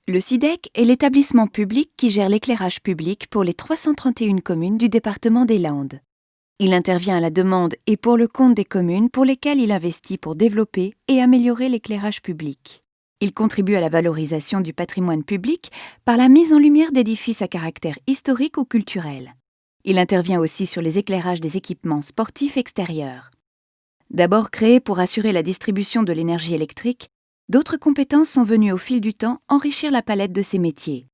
Le SIDEC est l'établissement public qui gère l'éclairage public pour les 331 communes du département des Landes. Il intervient à la demande et pour le compte des communes pour lesquelles il investit pour développer et améliorer l'éclairage public. Il contribue à la valorisation du patrimoine public par la mise en lumière d'édifices à caractère historique ou culturel. Il intervient aussi sur les éclairages des équipements sportifs extérieurs. D'abord créé pour assurer la distribution de l'énergie électrique, d'autres compétences sont venues au fil du temps enrichir la palette de ses métiers.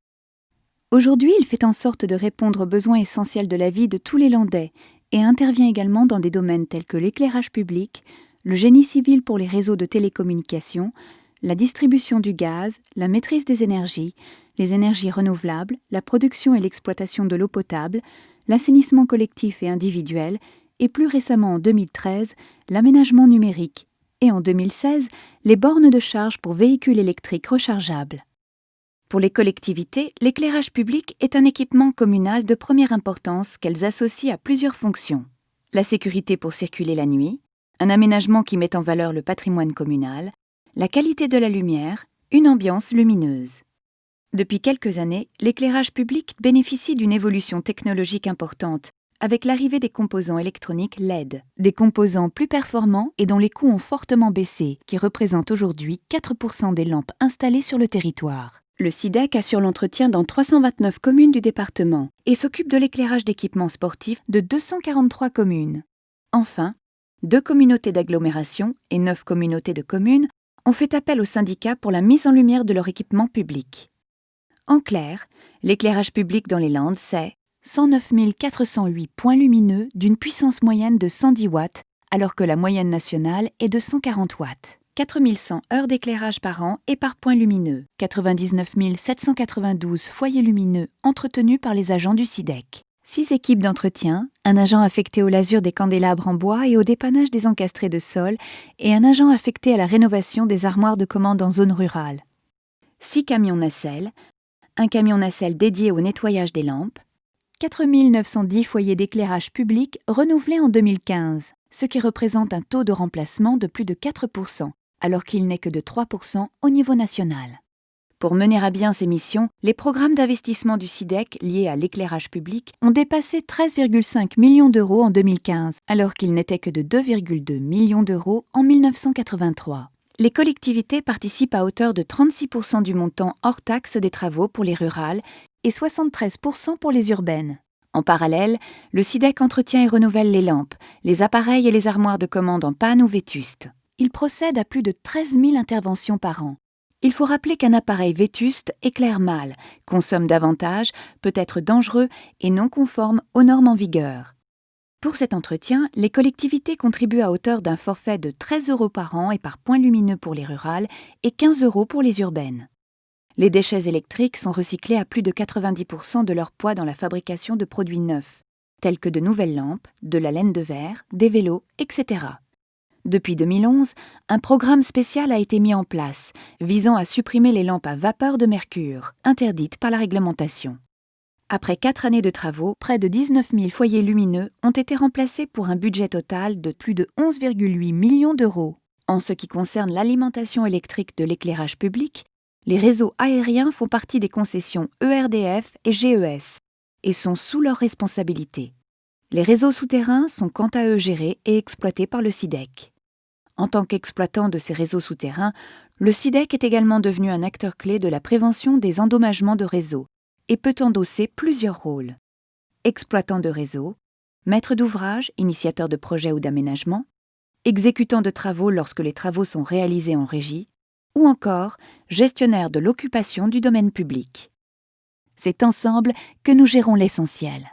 Aujourd'hui, il fait en sorte de répondre aux besoins essentiels de la vie de tous les Landais et intervient également dans des domaines tels que l'éclairage public, le génie civil pour les réseaux de télécommunications, la distribution du gaz, la maîtrise des énergies, les énergies renouvelables, la production et l'exploitation de l'eau potable, l'assainissement collectif et individuel, et plus récemment en 2013, l'aménagement numérique, et en 2016, les bornes de charge pour véhicules électriques rechargeables. Pour les collectivités, l'éclairage public est un équipement communal de première importance qu'elles associent à plusieurs fonctions. La sécurité pour circuler la nuit, un aménagement qui met en valeur le patrimoine communal, la qualité de la lumière, une ambiance lumineuse. Depuis quelques années, l'éclairage public bénéficie d'une évolution technologique importante, avec l'arrivée des composants électroniques LED, des composants plus performants et dont les coûts ont fortement baissé, qui représentent aujourd'hui 4% des lampes installées sur le territoire. Le SIDEC assure l'entretien dans 329 communes du département et s'occupe de l'éclairage d'équipements sportifs de 243 communes. Enfin, 2 communautés d'agglomération et 9 communautés de communes ont fait appel au syndicat pour la mise en lumière de leur équipement public. En clair, l'éclairage public dans les Landes, c'est 109 408 points lumineux d'une puissance moyenne de 110 watts, alors que la moyenne nationale est de 140 watts. 4100 heures d'éclairage par an et par point lumineux. 99 792 foyers lumineux entretenus par les agents du SIDEC. 6 équipes d'entretien, un agent affecté au lasure des candélabres en bois et au dépannage des encastrés de sol, et un agent affecté à la rénovation des armoires de commande en zone rurale. 6 camions nacelles, un camion nacelle dédié au nettoyage des lampes, 4 910 foyers d'éclairage public renouvelés en 2015, ce qui représente un taux de remplacement de plus de 4%, alors qu'il n'est que de 3% au niveau national. Pour mener à bien ces missions, les programmes d'investissement du SIDEC liés à l'éclairage public ont dépassé 13,5 millions d'euros en 2015, alors qu'ils n'étaient que de 2,2 millions d'euros en 1983. Les collectivités participent à hauteur de 36% du montant hors taxe des travaux pour les rurales et 73% pour les urbaines. En parallèle, le SIDEC entretient et renouvelle les lampes, les appareils et les armoires de commande en panne ou vétustes. Il procède à plus de 13 000 interventions par an. Il faut rappeler qu'un appareil vétuste éclaire mal, consomme davantage, peut être dangereux et non conforme aux normes en vigueur. Pour cet entretien, les collectivités contribuent à hauteur d'un forfait de 13 € par an et par point lumineux pour les rurales et 15 € pour les urbaines. Les déchets électriques sont recyclés à plus de 90% de leur poids dans la fabrication de produits neufs, tels que de nouvelles lampes, de la laine de verre, des vélos, etc. Depuis 2011, un programme spécial a été mis en place, visant à supprimer les lampes à vapeur de mercure, interdites par la réglementation. Après 4 années de travaux, près de 19 000 foyers lumineux ont été remplacés pour un budget total de plus de 11,8 millions d'euros. En ce qui concerne l'alimentation électrique de l'éclairage public, les réseaux aériens font partie des concessions ERDF et GES et sont sous leur responsabilité. Les réseaux souterrains sont quant à eux gérés et exploités par le SIDEC. En tant qu'exploitant de ces réseaux souterrains, le SIDEC est également devenu un acteur clé de la prévention des endommagements de réseaux et peut endosser plusieurs rôles. Exploitant de réseau, maître d'ouvrage, initiateur de projets ou d'aménagement, exécutant de travaux lorsque les travaux sont réalisés en régie, ou encore gestionnaire de l'occupation du domaine public. C'est ensemble que nous gérons l'essentiel.